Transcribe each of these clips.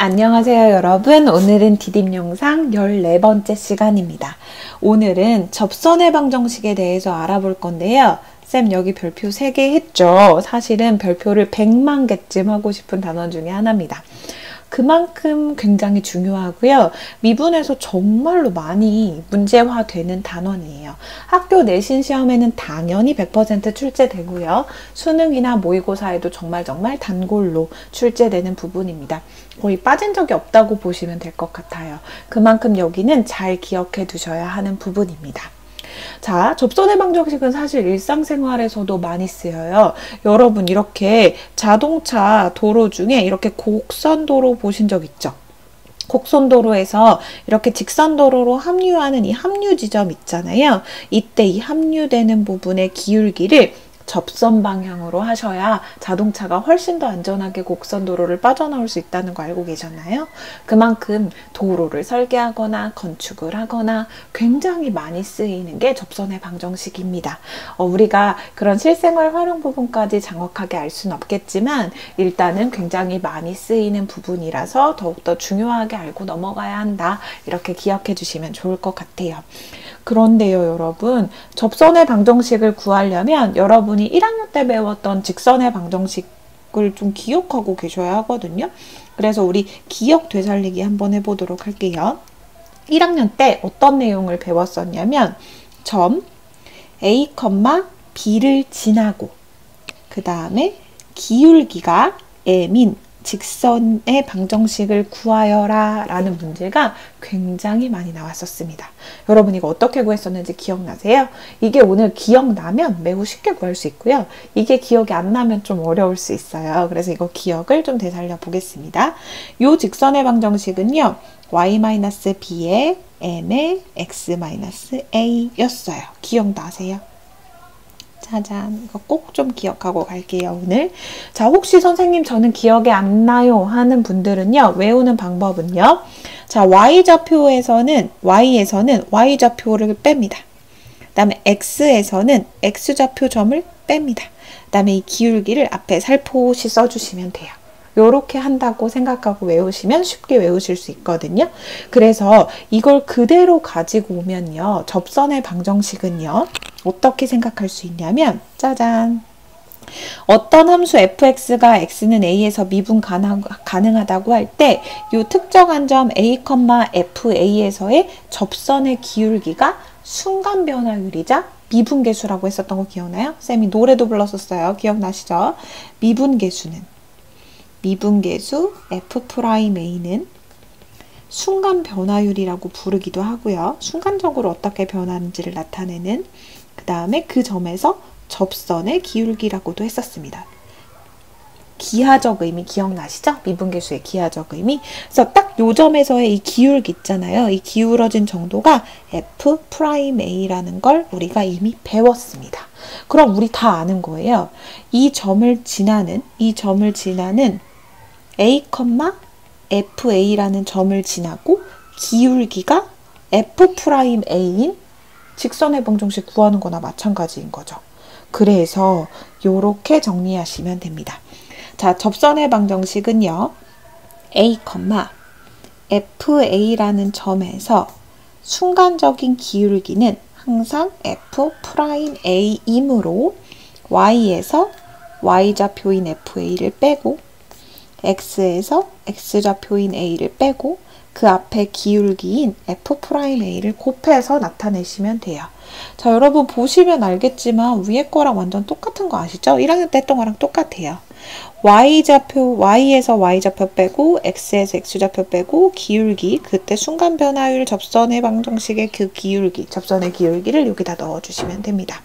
안녕하세요 여러분. 오늘은 디딤 영상 14번째 시간입니다. 오늘은 접선의 방정식에 대해서 알아볼 건데요. 쌤 여기 별표 3개 했죠. 사실은 별표를 100만 개쯤 하고 싶은 단원 중에 하나입니다. 그만큼 굉장히 중요하고요. 미분에서 정말로 많이 문제화되는 단원이에요. 학교 내신 시험에는 당연히 100% 출제되고요. 수능이나 모의고사에도 정말 단골로 출제되는 부분입니다. 거의 빠진 적이 없다고 보시면 될 것 같아요. 그만큼 여기는 잘 기억해 두셔야 하는 부분입니다. 자, 접선의 방정식은 사실 일상생활에서도 많이 쓰여요. 여러분 이렇게 자동차 도로 중에 이렇게 곡선도로 보신 적 있죠? 곡선도로에서 이렇게 직선도로로 합류하는 이 합류 지점 있잖아요. 이때 이 합류되는 부분의 기울기를 접선 방향으로 하셔야 자동차가 훨씬 더 안전하게 곡선도로를 빠져나올 수 있다는 거 알고 계셨나요? 그만큼 도로를 설계하거나 건축을 하거나 굉장히 많이 쓰이는 게 접선의 방정식입니다. 우리가 그런 실생활 활용 부분까지 정확하게 알 수는 없겠지만 일단은 굉장히 많이 쓰이는 부분이라서 더욱더 중요하게 알고 넘어가야 한다. 이렇게 기억해 주시면 좋을 것 같아요. 그런데요 여러분, 접선의 방정식을 구하려면 여러분이 1학년 때 배웠던 직선의 방정식을 좀 기억하고 계셔야 하거든요. 그래서 우리 기억 되살리기 한번 해보도록 할게요. 1학년 때 어떤 내용을 배웠었냐면 점 A, B를 지나고 그 다음에 기울기가 M인 직선의 방정식을 구하여라 라는 문제가 굉장히 많이 나왔었습니다. 여러분 이거 어떻게 구했었는지 기억나세요? 이게 오늘 기억나면 매우 쉽게 구할 수 있고요. 이게 기억이 안 나면 좀 어려울 수 있어요. 그래서 이거 기억을 좀 되살려 보겠습니다. 이 직선의 방정식은요. y-b에 n에 x-a 였어요. 기억나세요? 짜잔, 이거 꼭 좀 기억하고 갈게요, 오늘. 자, 혹시 선생님 저는 기억이 안 나요 하는 분들은요, 외우는 방법은요. 자, y좌표에서는 y좌표를 뺍니다. 그 다음에 x에서는 x좌표 점을 뺍니다. 그 다음에 이 기울기를 앞에 살포시 써주시면 돼요. 요렇게 한다고 생각하고 외우시면 쉽게 외우실 수 있거든요. 그래서 이걸 그대로 가지고 오면요. 접선의 방정식은요. 어떻게 생각할 수 있냐면 짜잔. 어떤 함수 fx가 x는 a에서 미분 가능하다고 할 때 이 특정한 점 a, fa에서의 접선의 기울기가 순간 변화율이자 미분계수라고 했었던 거 기억나요? 쌤이 노래도 불렀었어요. 기억나시죠? 미분계수 f'a는 순간 변화율이라고 부르기도 하고요. 순간적으로 어떻게 변하는지를 나타내는 그 다음에 그 점에서 접선의 기울기라고도 했었습니다. 기하적 의미 기억나시죠? 미분계수의 기하적 의미. 그래서 딱 요 점에서의 이 기울기 있잖아요. 이 기울어진 정도가 f'a라는 걸 우리가 이미 배웠습니다. 그럼 우리 다 아는 거예요. 이 점을 지나는 a, fa라는 점을 지나고 기울기가 f'a인 직선의 방정식 구하는 거나 마찬가지인 거죠. 그래서 요렇게 정리하시면 됩니다. 자, 접선의 방정식은요. a, fa라는 점에서 순간적인 기울기는 항상 f'a이므로 y에서 y좌표인 fa를 빼고 x에서 x좌표인 a를 빼고 그 앞에 기울기인 f'a를 곱해서 나타내시면 돼요. 자, 여러분 보시면 알겠지만 위에 거랑 완전 똑같은 거 아시죠? 1학년 때 했던 거랑 똑같아요. y에서 y좌표 빼고 x에서 x좌표 빼고 기울기, 그때 순간 변화율 접선의 방정식의 그 기울기, 접선의 기울기를 여기다 넣어주시면 됩니다.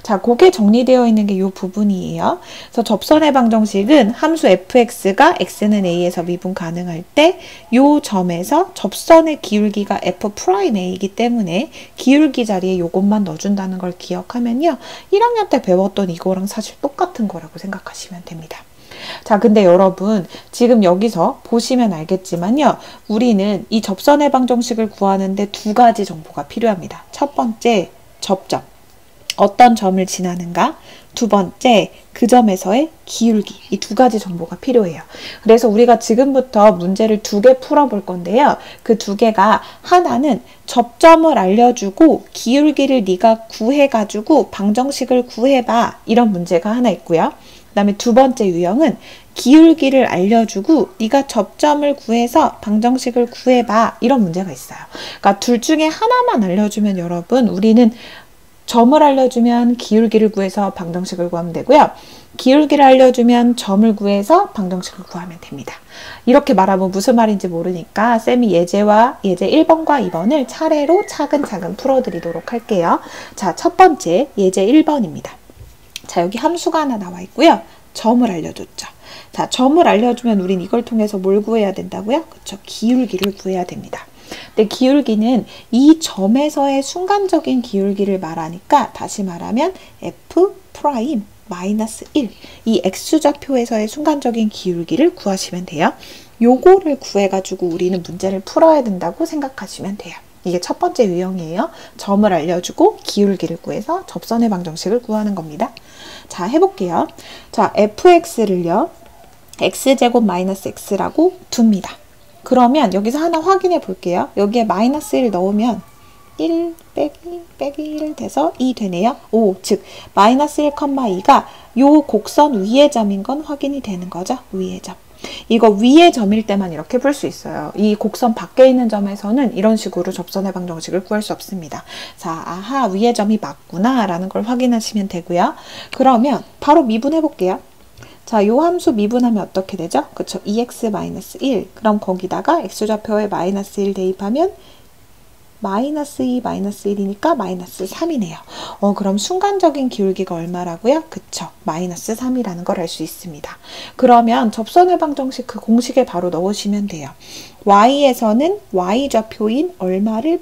자, 그게 정리되어 있는 게 이 부분이에요. 그래서 접선의 방정식은 함수 fx가 x는 a에서 미분 가능할 때 이 점에서 접선의 기울기가 f'a이기 때문에 기울기 자리에 요것만 넣어준다는 걸 기억하면요. 1학년 때 배웠던 이거랑 사실 똑같은 거라고 생각하시면 됩니다. 자, 근데 여러분 지금 여기서 보시면 알겠지만요. 우리는 이 접선의 방정식을 구하는데 두 가지 정보가 필요합니다. 첫 번째, 접점. 어떤 점을 지나는가? 두 번째, 그 점에서의 기울기. 이 두 가지 정보가 필요해요. 그래서 우리가 지금부터 문제를 두 개 풀어볼 건데요. 그 두 개가 하나는 접점을 알려주고 기울기를 네가 구해가지고 방정식을 구해봐. 이런 문제가 하나 있고요. 그 다음에 두 번째 유형은 기울기를 알려주고 네가 접점을 구해서 방정식을 구해봐. 이런 문제가 있어요. 그러니까 둘 중에 하나만 알려주면 여러분 우리는 점을 알려주면 기울기를 구해서 방정식을 구하면 되고요. 기울기를 알려주면 점을 구해서 방정식을 구하면 됩니다. 이렇게 말하면 무슨 말인지 모르니까 쌤이 예제와 예제 1번과 2번을 차례로 차근차근 풀어드리도록 할게요. 자, 첫 번째 예제 1번입니다. 자, 여기 함수가 하나 나와 있고요. 점을 알려줬죠. 자, 점을 알려주면 우린 이걸 통해서 뭘 구해야 된다고요? 그렇죠. 기울기를 구해야 됩니다. 근데 기울기는 이 점에서의 순간적인 기울기를 말하니까 다시 말하면 f 프라임 마이너스 1 이 x좌표에서의 순간적인 기울기를 구하시면 돼요. 요거를 구해가지고 우리는 문제를 풀어야 된다고 생각하시면 돼요. 이게 첫 번째 유형이에요. 점을 알려주고 기울기를 구해서 접선의 방정식을 구하는 겁니다. 자, 해볼게요. 자, fx를요. x제곱 마이너스 x라고 둡니다. 그러면 여기서 하나 확인해 볼게요. 여기에 마이너스 1 넣으면 1 빼기 1 돼서 2 되네요. 오, 즉 마이너스 1,2가 요 곡선 위의 점인 건 확인이 되는 거죠. 위의 점. 이거 위의 점일 때만 이렇게 풀 수 있어요. 이 곡선 밖에 있는 점에서는 이런 식으로 접선의 방정식을 구할 수 없습니다. 자, 아하, 위의 점이 맞구나 라는 걸 확인하시면 되고요. 그러면 바로 미분해 볼게요. 자, 요 함수 미분하면 어떻게 되죠? 그쵸? 2x-1. 그럼 거기다가 x좌표에 마이너스 1 대입하면 마이너스 2, 마이너스 1이니까 마이너스 3이네요. 그럼 순간적인 기울기가 얼마라고요? 그쵸? 마이너스 3이라는 걸 알 수 있습니다. 그러면 접선의 방정식 그 공식에 바로 넣으시면 돼요. y에서는 y좌표인 얼마를,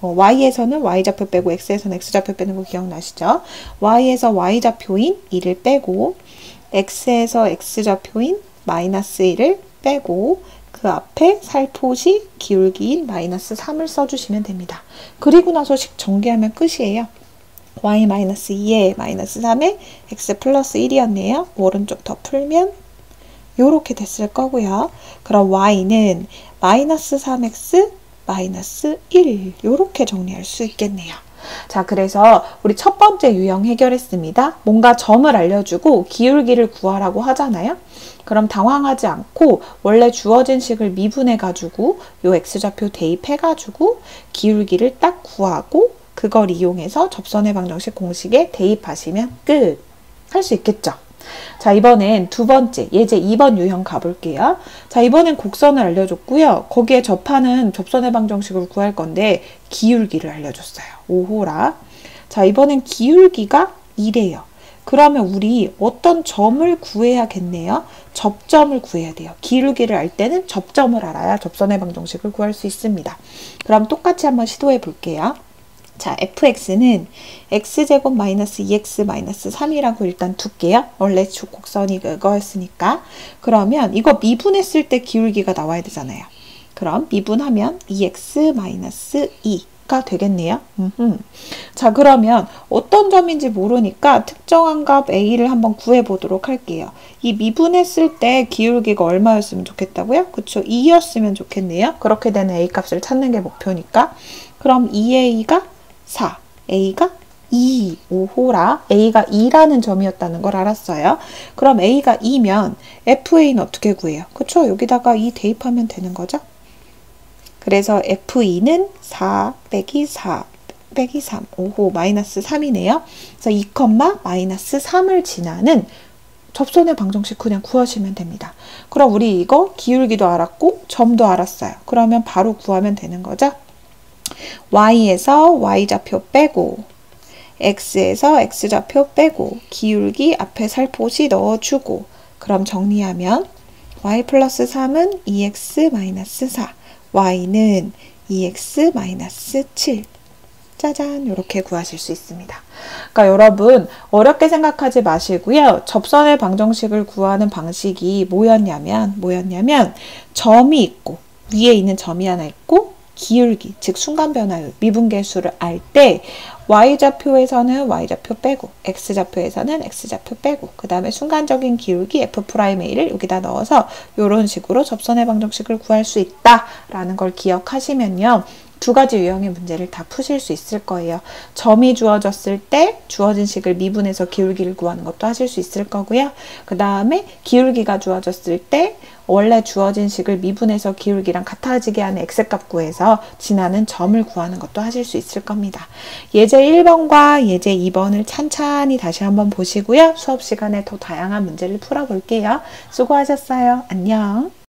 y에서는 y좌표 빼고 x에서는 x좌표 빼는 거 기억나시죠? y에서 y좌표인 2를 빼고 x에서 x좌표인 마이너스 1을 빼고 그 앞에 살포시 기울기인 마이너스 3을 써주시면 됩니다. 그리고 나서 식 전개하면 끝이에요. y-2에 마이너스 3에 x 플러스 1이었네요. 오른쪽 더 풀면 이렇게 됐을 거고요. 그럼 y는 마이너스 3x 마이너스 1 이렇게 정리할 수 있겠네요. 자, 그래서 우리 첫 번째 유형 해결했습니다. 뭔가 점을 알려주고 기울기를 구하라고 하잖아요. 그럼 당황하지 않고 원래 주어진 식을 미분해가지고 요 x좌표 대입해가지고 기울기를 딱 구하고 그걸 이용해서 접선의 방정식 공식에 대입하시면 끝! 할 수 있겠죠? 자, 이번엔 두 번째 예제 2번 유형 가볼게요. 자, 이번엔 곡선을 알려줬고요. 거기에 접하는 접선의 방정식을 구할 건데 기울기를 알려줬어요. 오호라. 자, 이번엔 기울기가 2래요. 그러면 우리 어떤 점을 구해야겠네요. 접점을 구해야 돼요. 기울기를 알 때는 접점을 알아야 접선의 방정식을 구할 수 있습니다. 그럼 똑같이 한번 시도해 볼게요. 자, fx는 x제곱 마이너스 2x 마이너스 3이라고 일단 둘게요. 원래 곡선이 그거였으니까. 그러면 이거 미분했을 때 기울기가 나와야 되잖아요. 그럼 미분하면 2x 마이너스 2가 되겠네요. 자, 그러면 어떤 점인지 모르니까 특정한 값 a를 한번 구해보도록 할게요. 이 미분했을 때 기울기가 얼마였으면 좋겠다고요? 그쵸? 2였으면 좋겠네요. 그렇게 되는 a 값을 찾는 게 목표니까. 그럼 2a가 4, a가 2, 오호라. a가 2라는 점이었다는 걸 알았어요. 그럼 a가 2면 fa는 어떻게 구해요? 그쵸? 여기다가 2 대입하면 되는 거죠? 그래서 f2는 4 빼기 4 빼기 3, 오호, 마이너스 3이네요. 그래서 2, 마이너스 3을 지나는 접선의 방정식 그냥 구하시면 됩니다. 그럼 우리 이거 기울기도 알았고 점도 알았어요. 그러면 바로 구하면 되는 거죠? y에서 y좌표 빼고 x에서 x좌표 빼고 기울기 앞에 살포시 넣어주고 그럼 정리하면 y 플러스 3은 2x 마이너스 4 y는 2x 마이너스 7 짜잔 이렇게 구하실 수 있습니다. 그러니까 여러분 어렵게 생각하지 마시고요. 접선의 방정식을 구하는 방식이 뭐였냐면 점이 있고 위에 있는 점이 하나 있고 기울기, 즉 순간 변화율, 미분계수를 알 때 y좌표에서는 y좌표 빼고 x좌표에서는 x좌표 빼고 그 다음에 순간적인 기울기 f'A를 여기다 넣어서 이런 식으로 접선의 방정식을 구할 수 있다라는 걸 기억하시면요. 두 가지 유형의 문제를 다 푸실 수 있을 거예요. 점이 주어졌을 때 주어진 식을 미분해서 기울기를 구하는 것도 하실 수 있을 거고요. 그 다음에 기울기가 주어졌을 때 원래 주어진 식을 미분해서 기울기랑 같아지게 하는 x값 구해서 지나는 점을 구하는 것도 하실 수 있을 겁니다. 예제 1번과 예제 2번을 찬찬히 다시 한번 보시고요. 수업 시간에 더 다양한 문제를 풀어볼게요. 수고하셨어요. 안녕.